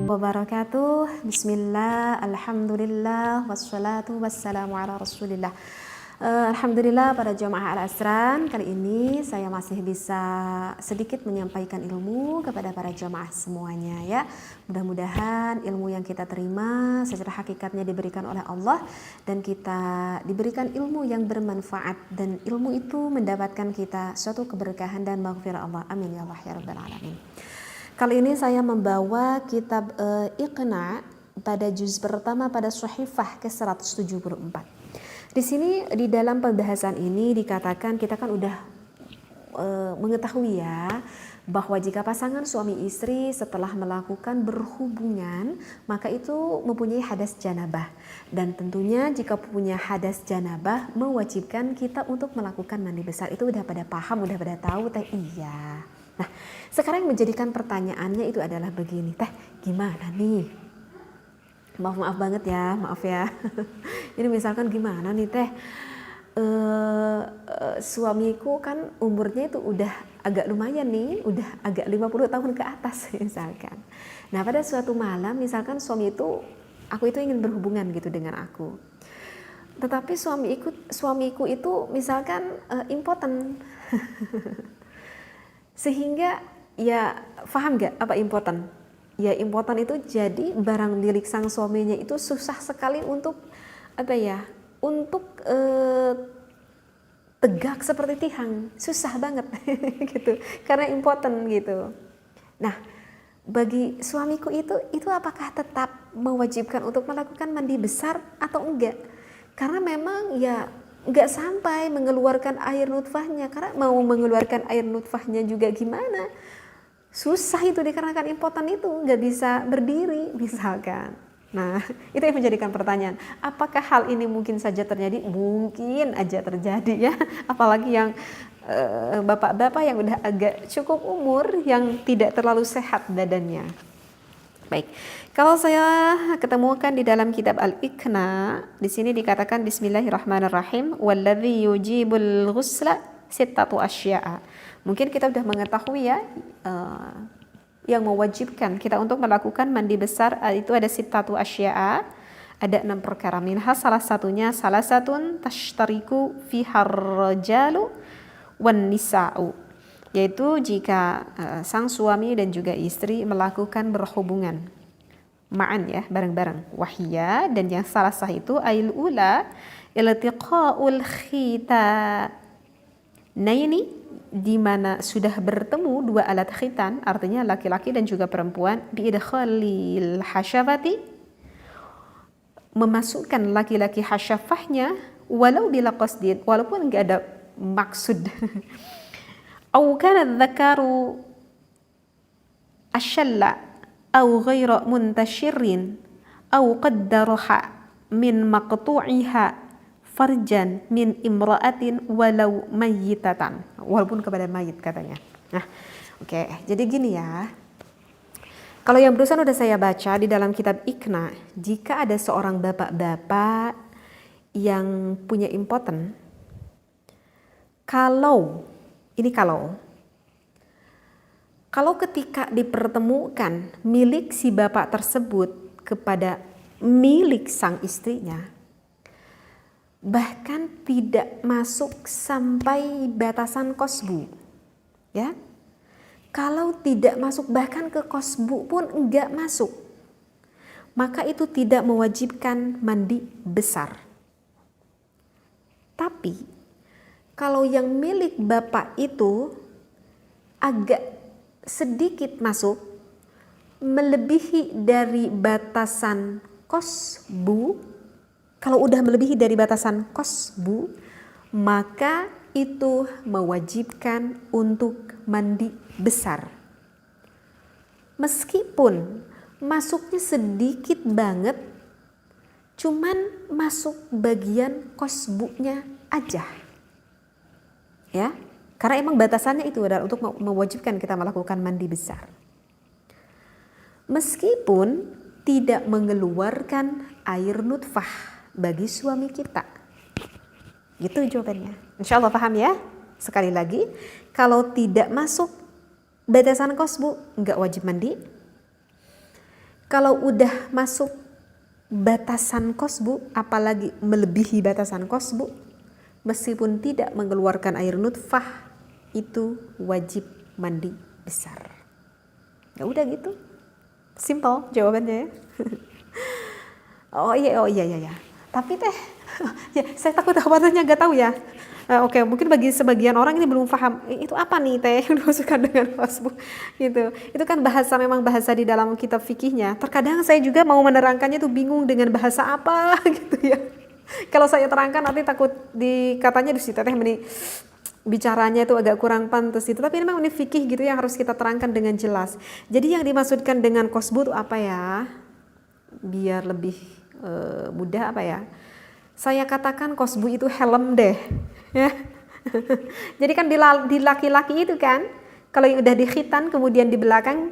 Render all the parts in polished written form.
wabarakatuh. Bismillah, alhamdulillah, wassalatu wassalamu ala rasulillah. Alhamdulillah pada jamaah Al-Asran, kali ini saya masih bisa sedikit menyampaikan ilmu kepada para jamaah semuanya ya. Mudah-mudahan ilmu yang kita terima secara hakikatnya diberikan oleh Allah dan kita diberikan ilmu yang bermanfaat dan ilmu itu mendapatkan kita suatu keberkahan dan maghfirah Allah. Amin ya Allah ya rabbal alamin. Kali ini saya membawa kitab Iqna pada juz pertama pada Shahifah ke-174. Di sini di dalam pembahasan ini dikatakan kita kan udah mengetahui ya bahwa jika pasangan suami istri setelah melakukan berhubungan maka itu mempunyai hadas janabah, dan tentunya jika punya hadas janabah mewajibkan kita untuk melakukan mandi besar. Itu udah pada paham, udah pada tahu teh? Iya. Nah, sekarang yang menjadikan pertanyaannya itu adalah begini, teh gimana nih? Maaf banget ya, maaf ya. Ini misalkan gimana nih teh, suamiku kan umurnya itu udah agak lumayan nih, udah agak 50 tahun ke atas misalkan. Nah pada suatu malam misalkan aku itu ingin berhubungan gitu dengan aku. Tetapi suamiku itu misalkan impoten. Sehingga ya paham gak apa impoten? Ya impoten itu jadi barang milik sang suaminya itu susah sekali untuk tegak seperti tiang, susah banget gitu karena impoten gitu. Nah bagi suamiku itu apakah tetap mewajibkan untuk melakukan mandi besar atau enggak? Karena memang ya enggak sampai mengeluarkan air nutfahnya, karena mau mengeluarkan air nutfahnya juga gimana? Susah itu dikarenakan impoten itu nggak bisa berdiri misalkan. Nah itu yang menjadikan pertanyaan, apakah hal ini mungkin saja terjadi? Mungkin aja terjadi ya, apalagi yang bapak-bapak yang udah agak cukup umur yang tidak terlalu sehat badannya. Baik, kalau saya ketemukan di dalam kitab Al-Iqna, di sini dikatakan Bismillahirrahmanirrahim, walladzi yujibul ghusla sittatu asya'a. Mungkin kita sudah mengetahui ya, yang mewajibkan kita untuk melakukan mandi besar itu ada sittatu asya'a, ada 6 perkara. Minha salah satun tashtariku fihar rajalu wan nisa'u, yaitu jika sang suami dan juga istri melakukan berhubungan ma'an ya, bareng-bareng. Wahiyya, dan yang salah sah itu ail ula iltiqa'ul khita. Nah ini di mana sudah bertemu 2 alat khitan, artinya laki-laki dan juga perempuan, biidkhalil hasyafati, memasukkan laki-laki hasyafahnya walau bila qasdin, walaupun enggak ada maksud. Au kana dzakaru asyalla au ghaira muntashirin au qaddaraha min maqtu'iha farjan min imra'atin walau mayyitatan, walaupun kepada mayit katanya. Nah, oke. Jadi gini ya. Kalau yang barusan udah saya baca di dalam kitab Iqna, jika ada seorang bapak-bapak yang punya impoten, kalau ketika dipertemukan milik si bapak tersebut kepada milik sang istrinya, bahkan tidak masuk sampai batasan kosbu ya, kalau tidak masuk bahkan ke kosbu pun enggak masuk, maka itu tidak mewajibkan mandi besar. Tapi kalau yang milik bapak itu agak sedikit masuk, melebihi dari batasan kosbu, kalau udah melebihi dari batasan kosbu, maka itu mewajibkan untuk mandi besar. Meskipun masuknya sedikit banget, cuman masuk bagian kosbunya aja. Ya, karena emang batasannya itu adalah untuk mewajibkan kita melakukan mandi besar. Meskipun tidak mengeluarkan air nutfah bagi suami kita. Gitu jawabannya. Insya Allah paham ya. Sekali lagi, kalau tidak masuk batasan kosbu, enggak wajib mandi. Kalau udah masuk batasan kosbu, apalagi melebihi batasan kosbu, meskipun tidak mengeluarkan air nutfah, itu wajib mandi besar. Ya udah gitu, simple jawabannya ya. Oh iya. Tapi teh, ya saya takut jawabannya nggak tahu ya. Oke, mungkin bagi sebagian orang ini belum paham itu apa nih teh yang dimaksudkan dengan kosbu gitu. Itu kan bahasa, memang bahasa di dalam kitab fikihnya. Terkadang saya juga mau menerangkannya tuh bingung dengan bahasa apa gitu ya. Kalau saya terangkan nanti takut dikatanya di situ teh meni bicaranya itu agak kurang pantas itu. Tapi memang ini fikih gitu yang harus kita terangkan dengan jelas. Jadi yang dimaksudkan dengan kosbu itu apa ya? Biar lebih mudah apa ya? Saya katakan kosbu itu helm deh, ya. Jadi kan di laki-laki itu kan, kalau yang udah di khitan kemudian di belakang,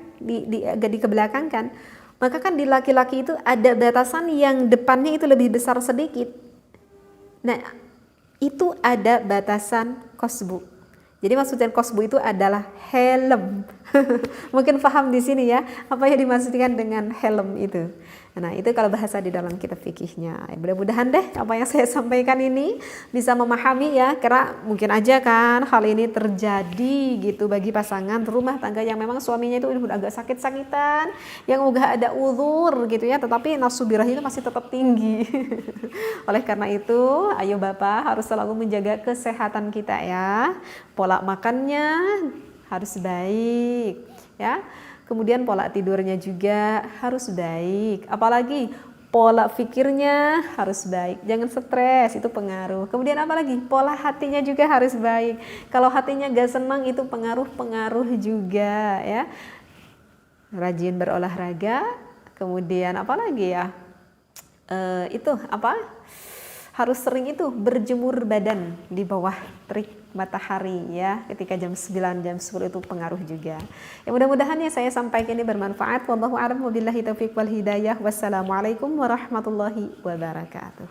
agak di kebelakang kan, maka kan di laki-laki itu ada batasan yang depannya itu lebih besar sedikit. Nah, itu ada batasan kosbu. Jadi maksudnya kosbu itu adalah helm. Mungkin paham di sini ya, apa yang dimaksudkan dengan helm itu. Nah itu kalau bahasa di dalam kitab fikihnya. Mudah-mudahan deh apa yang saya sampaikan ini bisa memahami ya, karena mungkin aja kan hal ini terjadi gitu bagi pasangan rumah tangga yang memang suaminya itu udah agak sakit-sakitan, yang udah ada uzur gitu ya, tetapi nafsu birahnya itu masih tetap tinggi. Oleh karena itu, ayo Bapak harus selalu menjaga kesehatan kita ya. Pola makannya harus baik ya. Kemudian pola tidurnya juga harus baik, apalagi pola pikirnya harus baik, jangan stres, itu pengaruh. Kemudian apalagi pola hatinya juga harus baik, kalau hatinya gak senang itu pengaruh juga ya. Rajin berolahraga, kemudian apalagi ya, itu apa, harus sering itu berjemur badan di bawah terik matahari ya, ketika jam 9, jam 10 itu pengaruh juga. Ya mudah-mudahan ya saya sampaikan ini bermanfaat. Wallahu a'lam wabillahi taufiq wal hidayah. Wassalamualaikum warahmatullahi wabarakatuh.